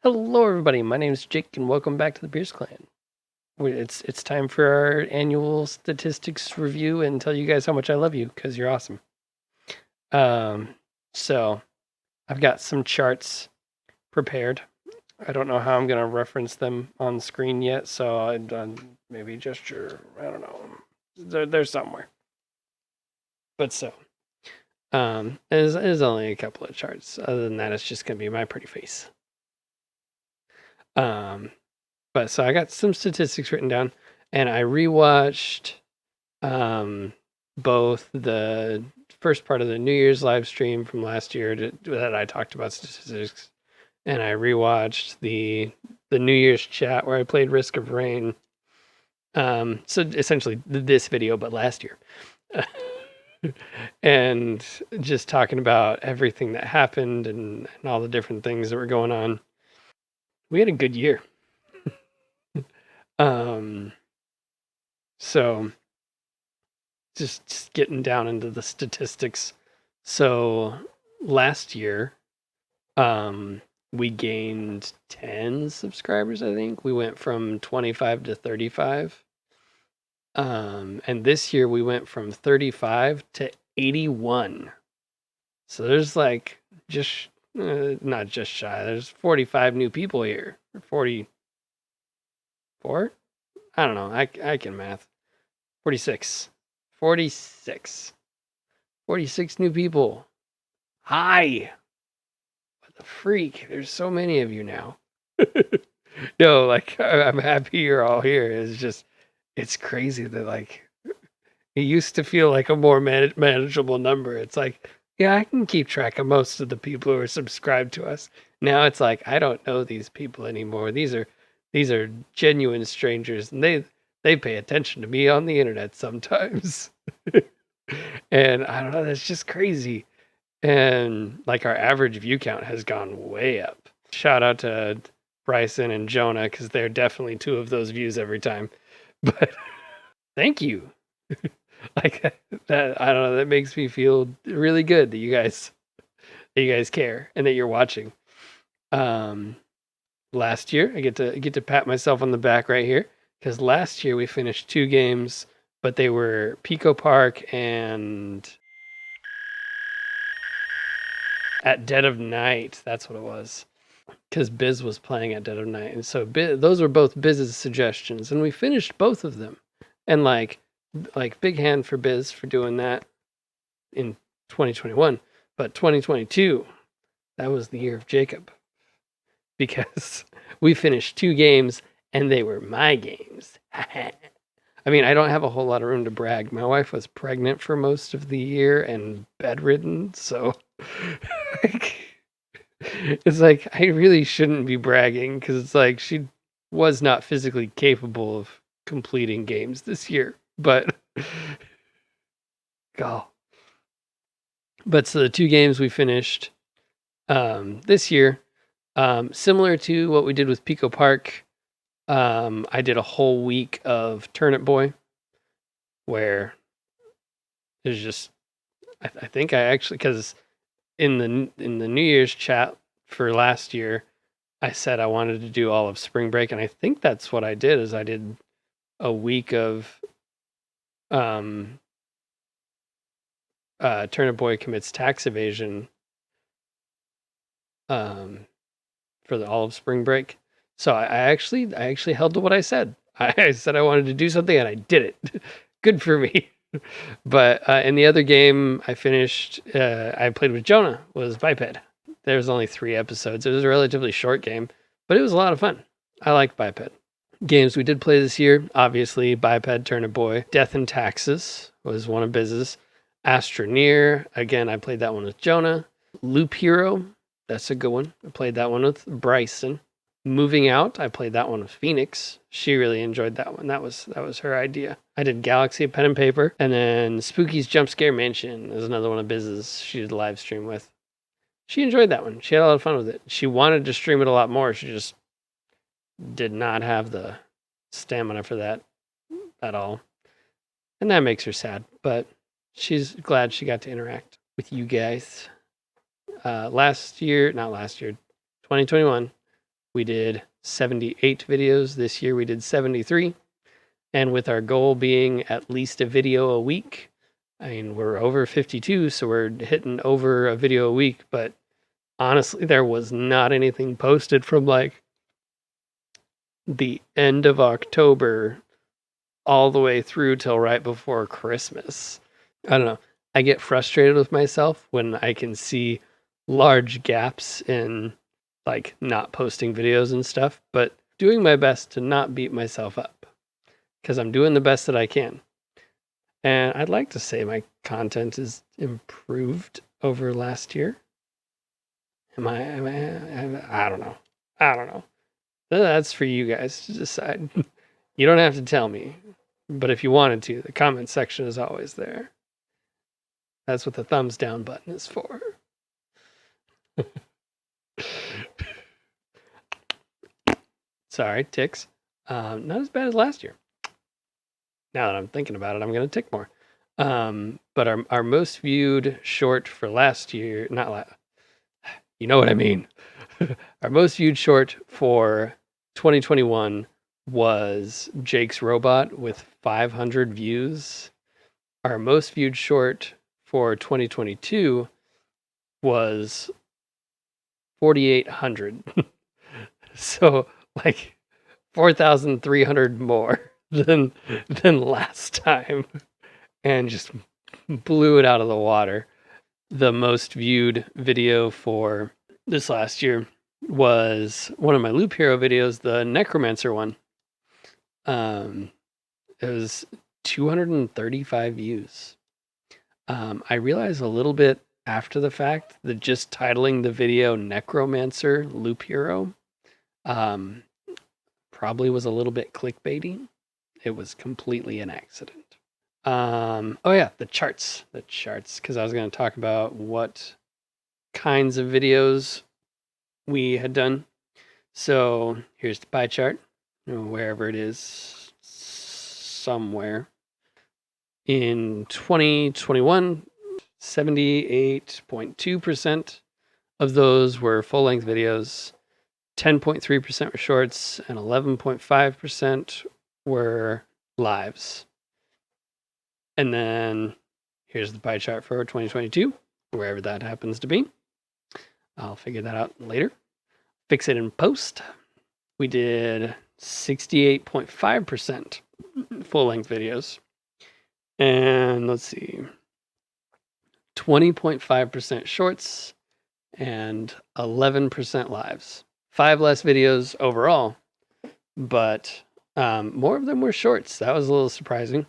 Hello, everybody. My name is Jake, and welcome back to the Pearce Clan. It's time for our annual statistics review and tell you guys how much I love you because you're awesome. So I've got some charts prepared. I don't know how I'm gonna reference them on screen yet, so I've done maybe gesture. I don't know. They're somewhere. But there's only a couple of charts. Other than that, it's just gonna be my pretty face. But so I got some statistics written down, and I rewatched both the first part of the New Year's live stream from last year that I talked about statistics, and I rewatched the New Year's chat where I played Risk of Rain. So essentially this video, but last year. And just talking about everything that happened and all the different things that were going on. We had a good year. So just getting down into the statistics. So last year, we gained 10 subscribers, I think. We went from 25 to 35. And this year we went from 35 to 81. So there's like just not just shy. There's 45 new people here. 44? I don't know. I can math. 46. 46. 46 new people. Hi. What the freak? There's so many of you now. No, like I'm happy you're all here. It's crazy that like it used to feel like a more manageable number. It's like, yeah, I can keep track of most of the people who are subscribed to us. Now it's like I don't know these people anymore. These are genuine strangers, and they pay attention to me on the internet sometimes. And I don't know, that's just crazy. And like our average view count has gone way up. Shout out to Bryson and Jonah because they're definitely two of those views every time. But thank you. Like that, I don't know. That makes me feel really good that you guys care and that you're watching. Last year, I get to pat myself on the back right here because last year we finished 2 games, but they were Pico Park and at Dead of Night. That's what it was. Because Biz was playing at Dead of Night, and so those were both Biz's suggestions, and we finished both of them. And like big hand for Biz for doing that in 2021, but 2022, that was the year of Jacob because we finished 2 games and they were my games. I mean, I don't have a whole lot of room to brag. My wife was pregnant for most of the year and bedridden, so like, it's like I really shouldn't be bragging because it's like she was not physically capable of completing games this year. But God. But so the 2 games we finished this year, similar to what we did with Pico Park, I did a whole week of Turnip Boy where there's just I think I actually because in the New Year's chat for last year, I said I wanted to do all of spring break, and I think that's what I did. Is I did a week of Turnip Boy commits tax evasion for the all of spring break. So I actually held to what I said. I said I wanted to do something, and I did it. Good for me. But in the other game I finished, I played with Jonah, was Biped. There was only 3 episodes. It was a relatively short game, but it was a lot of fun. I like Biped. Games we did play this year, obviously, Biped, Turnip Boy. Death and Taxes was one of Biz's. Astroneer, again, I played that one with Jonah. Loop Hero, that's a good one. I played that one with Bryson. Moving Out, I played that one with Phoenix. She really enjoyed that one. That was her idea. I did Galaxy Pen and Paper, and then Spooky's Jump Scare Mansion is another one of Biz's she did a live stream with. She enjoyed that one. She had a lot of fun with it. She wanted to stream it a lot more. She just did not have the stamina for that at all. And that makes her sad, but she's glad she got to interact with you guys. 2021, we did 78 videos. This year we did 73. And with our goal being at least a video a week, I mean, we're over 52, so we're hitting over a video a week. But honestly, there was not anything posted from like the end of October all the way through till right before Christmas. I don't know. I get frustrated with myself when I can see large gaps in like not posting videos and stuff, but doing my best to not beat myself up because I'm doing the best that I can. And I'd like to say my content is improved over last year. I don't know. I don't know. That's for you guys to decide. You don't have to tell me. But if you wanted to, the comment section is always there. That's what the thumbs down button is for. Sorry, ticks. Not as bad as last year. Now that I'm thinking about it, I'm going to tick more. But our most viewed short for last year, you know what I mean. Our most viewed short for 2021 was Jake's Robot with 500 views. Our most viewed short for 2022 was 4,800. So like 4,300 more than last time, and just blew it out of the water. The most viewed video for this last year was one of my Loop Hero videos, the Necromancer one. It was 235 views. I realized a little bit after the fact that just titling the video Necromancer Loop Hero probably was a little bit clickbaity. It was completely an accident. Oh yeah, the charts, because I was going to talk about what kinds of videos we had done. So here's the pie chart, wherever it is, somewhere. In 2021, 78.2% of those were full-length videos, 10.3% were shorts, and 11.5% were lives. And then here's the pie chart for 2022, wherever that happens to be. I'll figure that out later. Fix it in post. We did 68.5% full-length videos. And let's see, 20.5% shorts and 11% lives. 5 less videos overall, but more of them were shorts. That was a little surprising.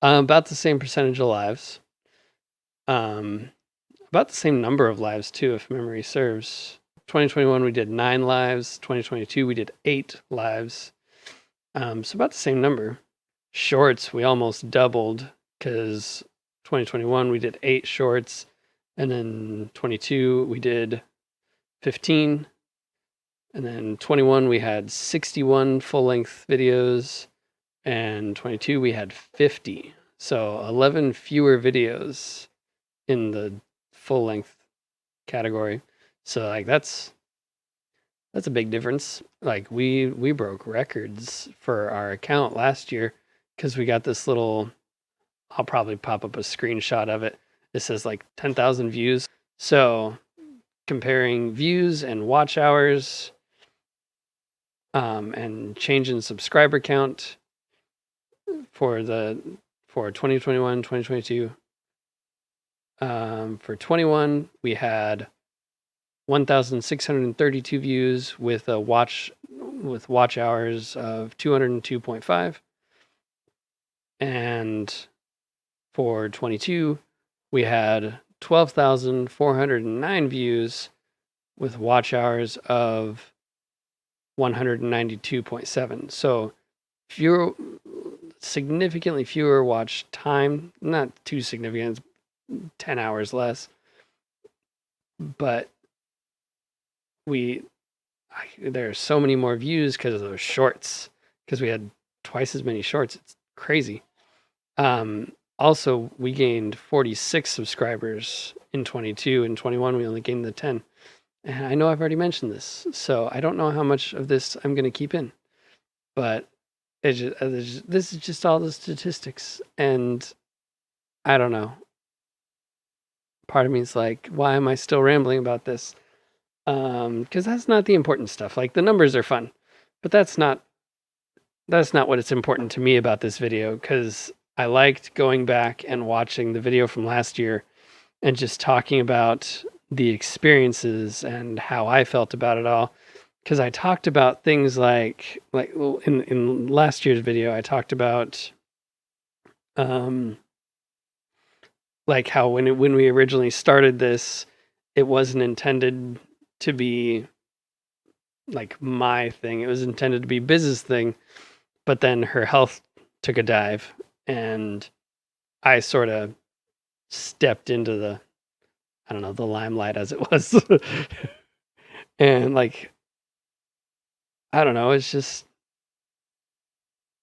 About the same percentage of lives. About the same number of lives too, if memory serves. 2021 we did 9 lives. 2022 we did 8 lives. So about the same number. Shorts we almost doubled, because 2021 we did 8 shorts, and then 22 we did 15, and then 21 we had 61 full-length videos, and 22 we had 50. So 11 fewer videos in the full-length category. So like that's a big difference. Like we broke records for our account last year because we got this little, I'll probably pop up a screenshot of it. It says like 10,000 views. So comparing views and watch hours, and change in subscriber count for 2021, 2022. For 21, we had 1,632 views with watch hours of 202.5. And for 22, we had 12,409 views with watch hours of 192.7. So significantly fewer watch time, not too significant, 10 hours less. But there are so many more views because of those shorts, because we had twice as many shorts. It's crazy. Also, we gained 46 subscribers in 22. In 21, we only gained the 10. And I know I've already mentioned this, so I don't know how much of this I'm going to keep in, but this is just all the statistics. And I don't know. Part of me is like, why am I still rambling about this? Because that's not the important stuff. Like the numbers are fun, but that's not what it's important to me about this video. Because I liked going back and watching the video from last year and just talking about the experiences and how I felt about it all. Because I talked about things like in last year's video, I talked about um, like how when we originally started this, it wasn't intended to be like my thing. It was intended to be business thing, but then her health took a dive, and I sort of stepped into the I don't know the limelight as it was, and like I don't know, it's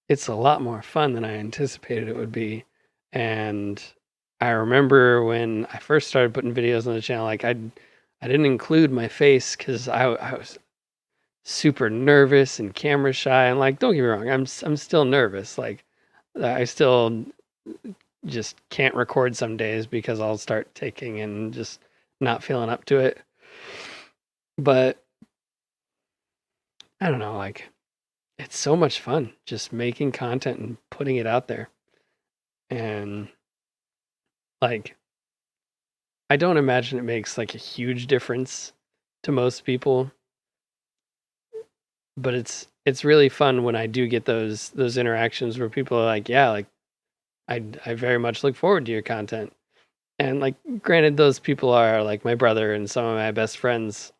a lot more fun than I anticipated it would be, and I remember when I first started putting videos on the channel, like I didn't include my face because I was super nervous and camera shy. And like, don't get me wrong, I'm still nervous. Like, I still just can't record some days because I'll start taking and just not feeling up to it. But I don't know, like it's so much fun just making content and putting it out there. And like I don't imagine it makes like a huge difference to most people, but it's really fun when I do get those interactions where people are like, yeah, like I very much look forward to your content. And like granted those people are like my brother and some of my best friends,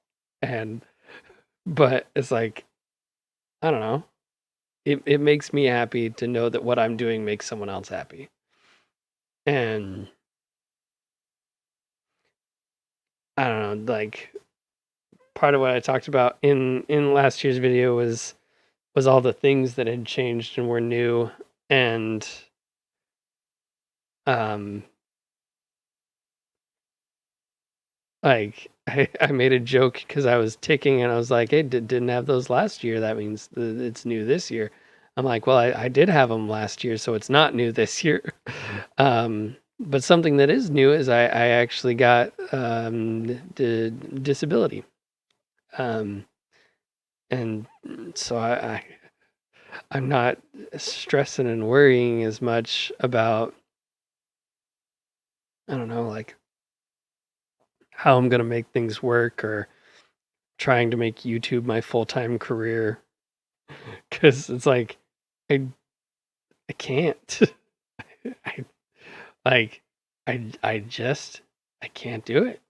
and but it's like I don't know. It makes me happy to know that what I'm doing makes someone else happy. And I don't know, like part of what I talked about in last year's video was all the things that had changed and were new. And um like I made a joke because I was ticking and I was like, hey, didn't have those last year. That means it's new this year. I'm like, well, I did have them last year, so it's not new this year. But something that is new is I actually got the disability. Um, and so I'm not stressing and worrying as much about, I don't know, like how I'm going to make things work or trying to make YouTube my full-time career, because it's like I I can't. I like I can't do it.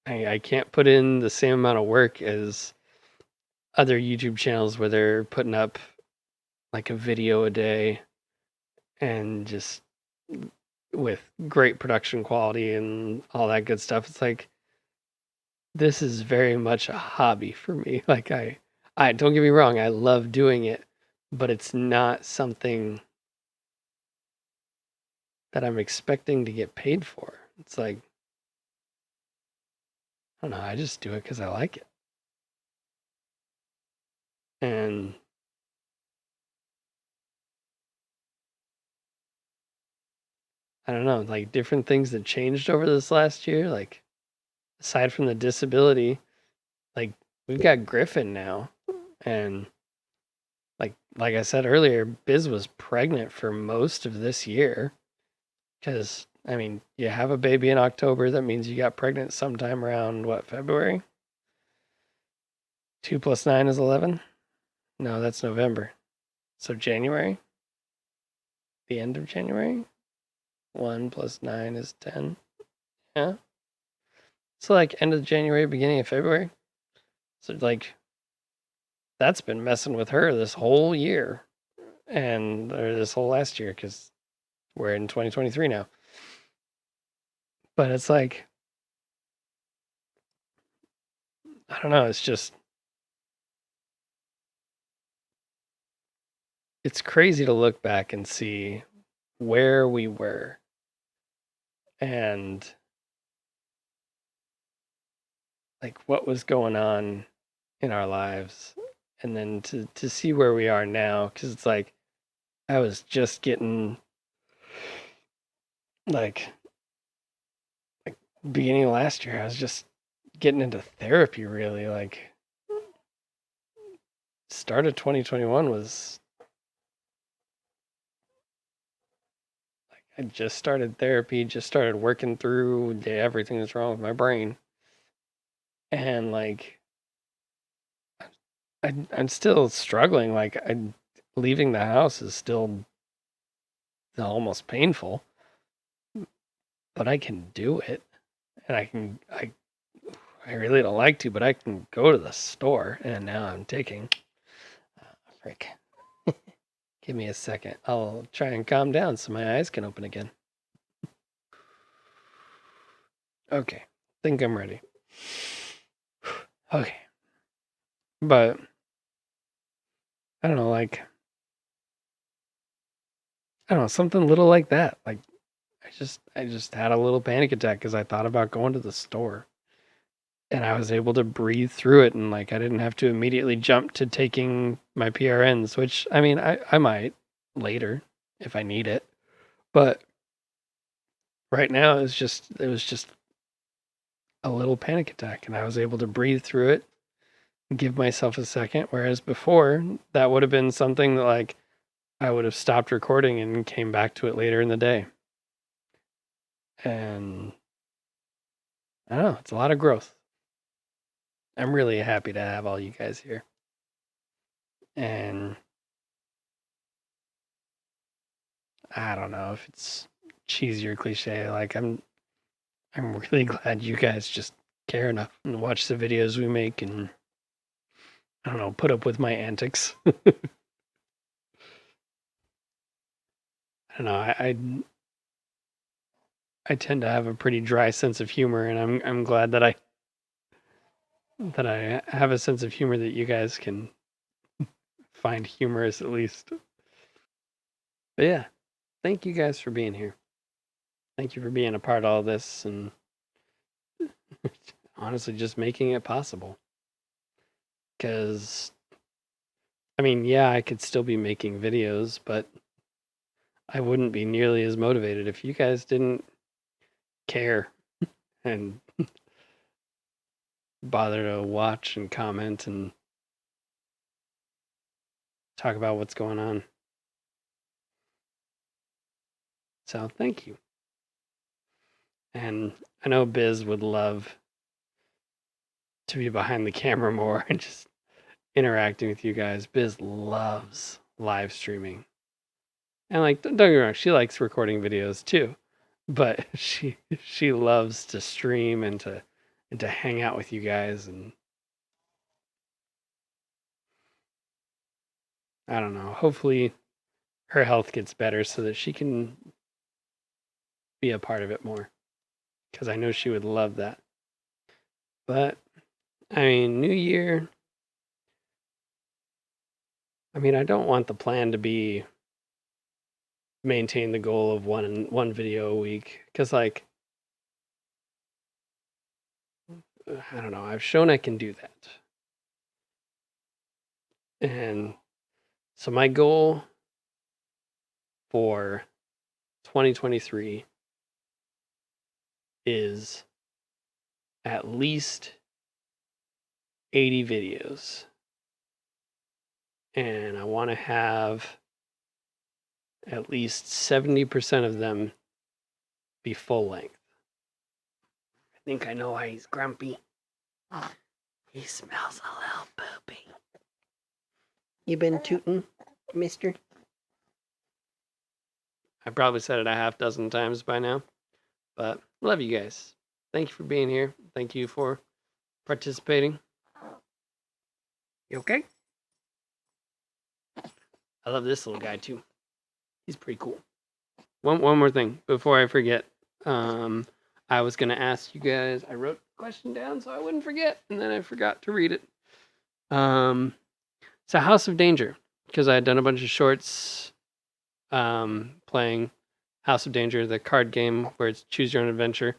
I can't put in the same amount of work as other YouTube channels where they're putting up like a video a day and just with great production quality and all that good stuff. It's like this is very much a hobby for me. Like I don't get me wrong, I love doing it, but it's not something that I'm expecting to get paid for. It's like, I don't know, I just do it because I like it. And I don't know, like different things that changed over this last year, like aside from the disability, like we've got Griffin now. And like I said earlier, Biz was pregnant for most of this year because I mean, you have a baby in October, that means you got pregnant sometime around what, February? 2 plus 9 is 11? No, that's November. So January? The end of January? 1 plus 9 is 10. Yeah. So like end of January, beginning of February. So like that's been messing with her this whole year and or this whole last year because we're in 2023 now. But it's like I don't know. It's just it's crazy to look back and see where we were and like what was going on in our lives, and then to see where we are now, because it's like I was just getting like beginning of last year, I was just getting into therapy really. Like start of 2021 was like I just started therapy, just started working through everything that's wrong with my brain. And like I'm still struggling. Like leaving the house is still almost painful, but I can do it. And I really don't like to, but I can go to the store. And now I'm taking frick. Give me a second. I'll try and calm down so my eyes can open again. Okay. Think I'm ready. Okay. But I don't know, like I don't know, something little like that. Like I just had a little panic attack because I thought about going to the store. And I was able to breathe through it, and like I didn't have to immediately jump to taking my PRNs, which I mean I might later if I need it. But right now it was just a little panic attack, and I was able to breathe through it and give myself a second. Whereas before, that would have been something that like I would have stopped recording and came back to it later in the day. And I don't know, it's a lot of growth. I'm really happy to have all you guys here. And I don't know if it's cheesy or cliche. Like I'm really glad you guys just care enough and watch the videos we make and I don't know, put up with my antics. I don't know. I tend to have a pretty dry sense of humor, and I'm glad that I have a sense of humor that you guys can find humorous at least. But yeah, thank you guys for being here. Thank you for being a part of all this and honestly just making it possible. Because I mean, yeah, I could still be making videos, but I wouldn't be nearly as motivated if you guys didn't care and bother to watch and comment and talk about what's going on. So thank you. And I know Biz would love to be behind the camera more and just interacting with you guys. Biz loves live streaming. And like don't get me wrong, she likes recording videos too. But she loves to stream and to hang out with you guys, and I don't know. Hopefully her health gets better so that she can be a part of it more because I know she would love that. But I mean, new year. I mean, I don't want the plan to be maintain the goal of one video a week because like I don't know. I've shown I can do that. And so my goal for 2023 is at least 80 videos. And I want to have at least 70% of them be full length. I think I know why he's grumpy. He smells a little poopy. You been tooting, mister? I probably said it a half dozen times by now, but love you guys. Thank you for being here. Thank you for participating. You okay? I love this little guy too. He's pretty cool. One more thing before I forget. I was gonna ask you guys. I wrote the question down so I wouldn't forget, and then I forgot to read it. So House of Danger, because I had done a bunch of shorts, playing House of Danger, the card game where it's choose your own adventure.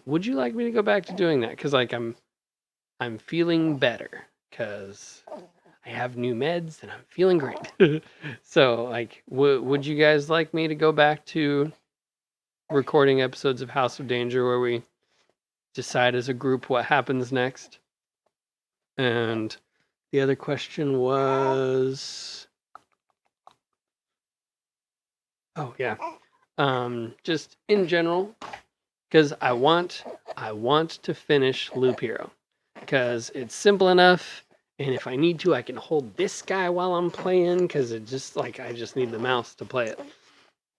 Would you like me to go back to doing that? Because like I'm feeling better because I have new meds and I'm feeling great. So, like, would you guys like me to go back to recording episodes of House of Danger where we decide as a group what happens next? And the other question was, oh yeah, just in general, because I want to finish Loop Hero because it's simple enough, and if I need to, I can hold this guy while I'm playing because it just like I just need the mouse to play it,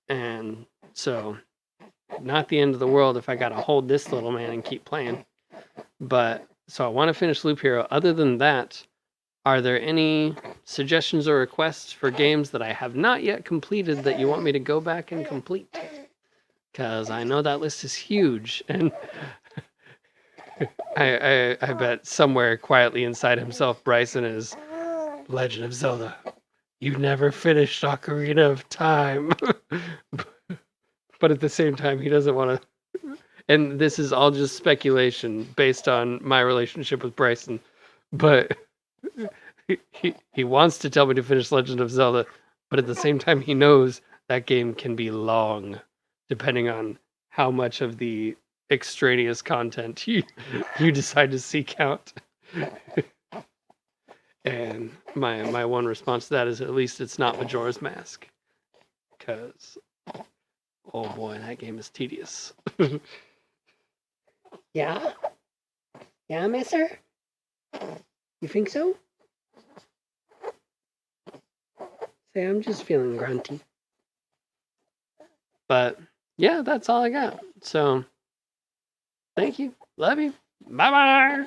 and so not the end of the world if I gotta hold this little man and keep playing. But so I want to finish Loop Hero. Other than that, are there any suggestions or requests for games that I have not yet completed that you want me to go back and complete? Because I know that list is huge, and I bet somewhere quietly inside himself, Bryson is Legend of Zelda. You never finished Ocarina of Time. But at the same time, he doesn't want to. And this is all just speculation based on my relationship with Bryson. But he wants to tell me to finish Legend of Zelda, but at the same time, he knows that game can be long, depending on how much of the extraneous content you decide to seek out. And my one response to that is, at least it's not Majora's Mask, because oh boy, that game is tedious. Yeah, yeah, Mister. You think so? Say, I'm just feeling grunty. But yeah, that's all I got. So thank you. Love you. Bye bye.